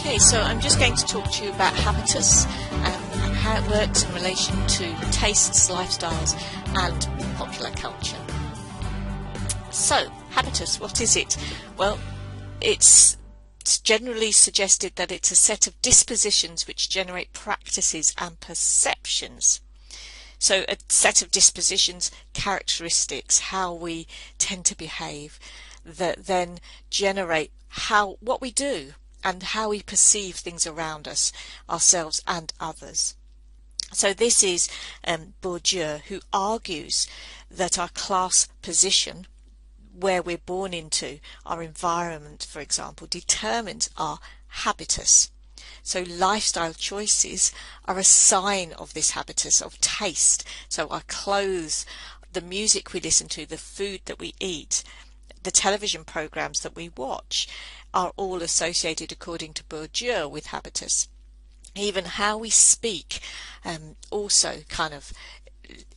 Okay, so I'm just going to talk to you about Habitus and how it works in relation to tastes, lifestyles and popular culture. So, Habitus, what is it? Well, it's generally suggested that it's a set of dispositions which generate practices and perceptions. So a set of dispositions, characteristics, how we tend to behave, that then generate what we do and how we perceive things around us, ourselves and others. So this is Bourdieu, who argues that our class position, where we're born into, our environment, for example, determines our habitus. So lifestyle choices are a sign of this habitus of taste. So our clothes, the music we listen to, the food that we eat, the television programs that we watch are all associated, according to Bourdieu, with habitus. Even how we speak also kind of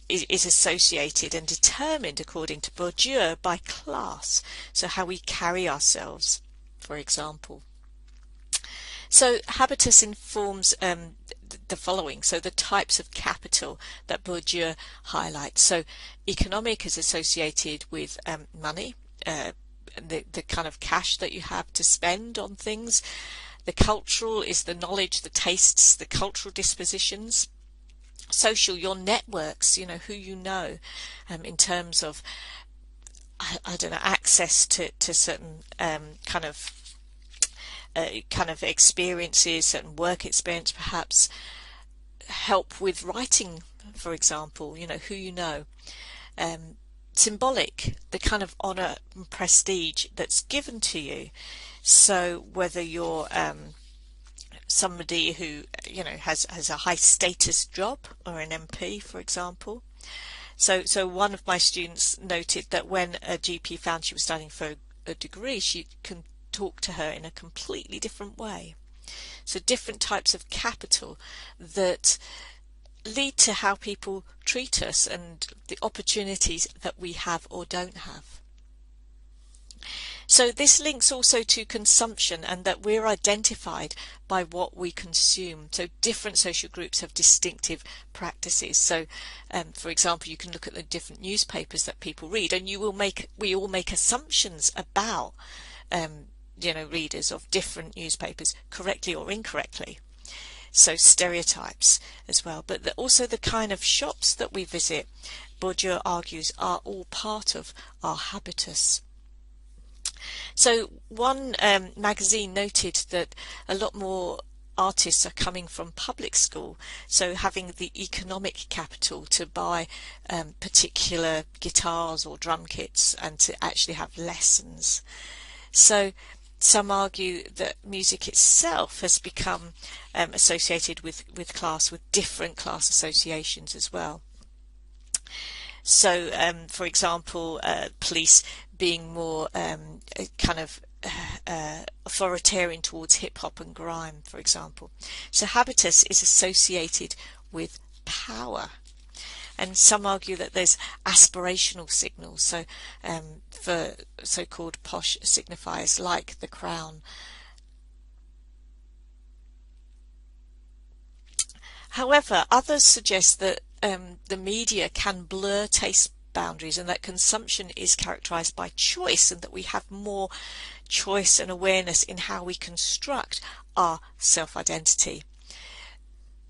is associated and determined, according to Bourdieu, by class. So how we carry ourselves, for example. So habitus informs the following. So the types of capital that Bourdieu highlights. So economic is associated with money, the kind of cash that you have to spend on things. The cultural is the knowledge, the tastes, the cultural dispositions. Social, your networks, who you know, in terms of, I don't know, access to certain kind of experiences, certain work experience, perhaps help with writing, for example, who you know. Symbolic, the kind of honour and prestige that's given to you. So whether you're somebody who has a high status job, or an MP, for example. So one of my students noted that when a GP found she was studying for a degree, she can talk to her in a completely different way. So different types of capital that lead to how people treat us and the opportunities that we have or don't have. So this links also to consumption, and that we're identified by what we consume. So different social groups have distinctive practices. So for example, you can look at the different newspapers that people read, and we all make assumptions about readers of different newspapers, correctly or incorrectly. So stereotypes as well, but also the kind of shops that we visit, Bourdieu argues, are all part of our habitus. So one magazine noted that a lot more artists are coming from public school, so having the economic capital to buy particular guitars or drum kits and to actually have lessons. So some argue that music itself has become associated with class, with different class associations as well. So for example, police being more authoritarian towards hip-hop and grime, for example. So habitus is associated with power. And some argue that there's aspirational signals, so for so-called posh signifiers like the crown. However, others suggest that the media can blur taste boundaries, and that consumption is characterized by choice, and that we have more choice and awareness in how we construct our self-identity.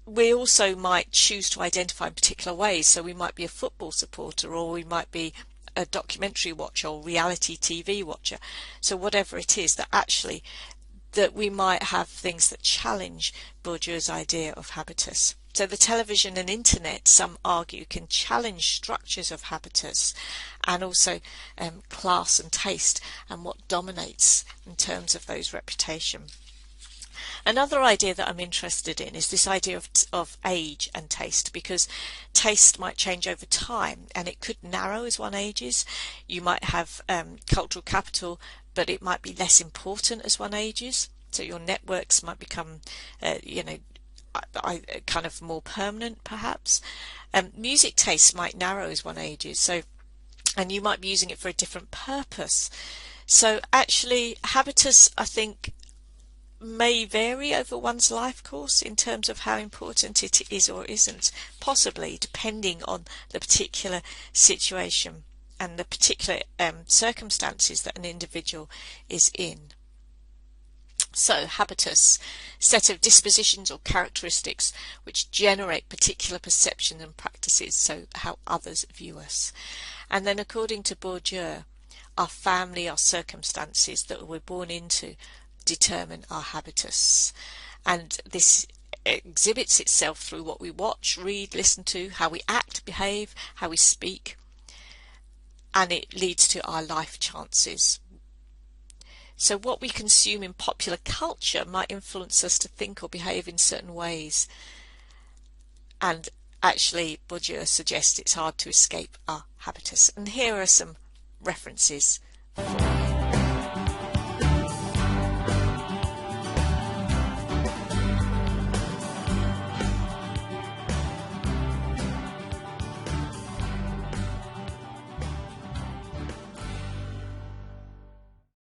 We also might choose to identify in particular ways. So we might be a football supporter, or we might be a documentary watcher or reality TV watcher. So whatever it is, that we might have things that challenge Bourdieu's idea of habitus. So the television and internet, some argue, can challenge structures of habitus, and also class and taste, and what dominates in terms of those reputation. Another idea that I'm interested in is this idea of age and taste, because taste might change over time, and it could narrow as one ages. You might have cultural capital, but it might be less important as one ages. So your networks might become, kind of more permanent, perhaps. Music taste might narrow as one ages, and you might be using it for a different purpose. So actually, habitus, I think, may vary over one's life course in terms of how important it is or isn't, possibly depending on the particular situation and the particular circumstances that an individual is in. So, habitus, set of dispositions or characteristics which generate particular perception and practices, so how others view us. And then according to Bourdieu, our family, our circumstances that we're born into determine our habitus. And this exhibits itself through what we watch, read, listen to, how we act, behave, how we speak, and it leads to our life chances. So what we consume in popular culture might influence us to think or behave in certain ways. And actually, Bourdieu suggests it's hard to escape our habitus. And here are some references for